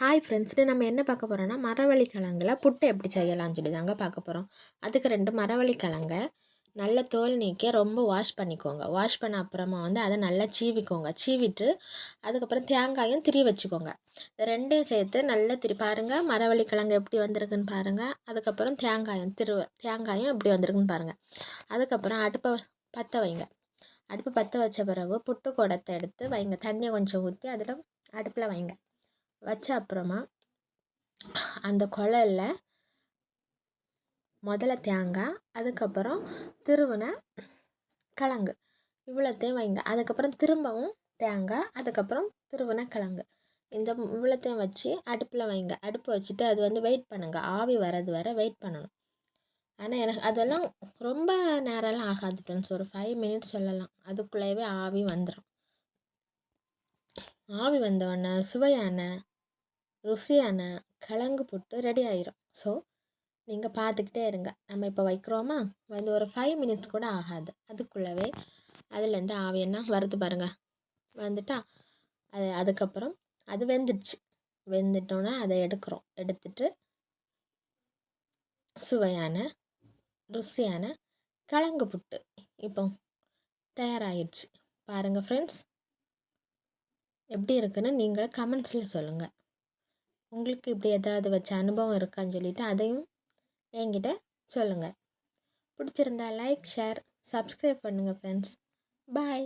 Hi friends, நம்ம என்ன பார்க்க போகிறோன்னா மரவள்ளி கிழங்குல புட்டு எப்படி செய்யலாம்னு சொல்லி தாங்க பார்க்க போகிறோம். அதுக்கு 2 மரவள்ளி கிழங்க நல்ல தோல் நீக்கி ரொம்ப வாஷ் பண்ணிக்கோங்க. வாஷ் பண்ண அப்புறமா அதை நல்லா சீவிக்கோங்க. சீவிட்டு அதுக்கப்புறம் தேங்காயும் திரி வச்சுக்கோங்க. இந்த ரெண்டையும் சேர்த்து நல்லா பாருங்கள், மரவள்ளி கிழங்கு எப்படி வந்திருக்குன்னு பாருங்கள். அதுக்கப்புறம் தேங்காயும் எப்படி வந்திருக்குன்னு பாருங்கள். அதுக்கப்புறம் அடுப்பை பற்ற வைங்க. அடுப்பு பற்ற வச்ச பிறகு புட்டு குடத்தை எடுத்து வைங்க. தண்ணியை கொஞ்சம் ஊற்றி அதில் அடுப்பில் வைங்க. வச்ச அப்புறமா அந்த குழல்ல முதல்ல தேங்காய், அதுக்கப்புறம் திருவின கிழங்கு இவ்வளோத்தையும் வைங்க. அதுக்கப்புறம் திரும்பவும் தேங்காய், அதுக்கப்புறம் திருவின கிழங்கு இந்த இவ்வளோத்தையும் வச்சு அடுப்பில் வைங்க. அடுப்பு வச்சுட்டு அது வெயிட் பண்ணுங்கள். ஆவி வர்றது வரை வெயிட் பண்ணணும். ஆனால் எனக்கு அதெல்லாம் ரொம்ப நேரம்லாம் ஆகாது ஃப்ரெண்ட்ஸ். ஒரு 5 மினிட்ஸ் சொல்லலாம். அதுக்குள்ளேயே ஆவி வந்துடும். ஆவி வந்தோடனே சுவையான ருசியான கிழங்கு புட்டு ரெடி ஆயிரும். ஸோ நீங்கள் பார்த்துக்கிட்டே இருங்க. நம்ம இப்போ வைக்கிறோமா, ஒரு 5 மினிட்ஸ் கூட ஆகாது. அதுக்குள்ளவே அதுலேருந்து ஆவியெல்லாம் வருது பாருங்கள். வந்துட்டா அதுக்கப்புறம் அது வெந்துடுச்சு. வெந்துட்டோன்னே அதை எடுக்கிறோம். எடுத்துட்டு சுவையான ருசியான கிழங்கு புட்டு இப்போ தயாராகிடுச்சு. பாருங்கள் ஃப்ரெண்ட்ஸ், எப்படி இருக்குன்னு நீங்களே கமெண்ட்ஸில் சொல்லுங்கள். உங்களுக்கு இப்படி ஏதாவது வச்ச அனுபவம் இருக்கான்னு சொல்லிவிட்டு அதையும் என்கிட்ட சொல்லுங்கள். பிடிச்சிருந்தா லைக், ஷேர், சப்ஸ்கிரைப் பண்ணுங்கள் ஃப்ரெண்ட்ஸ். பாய்.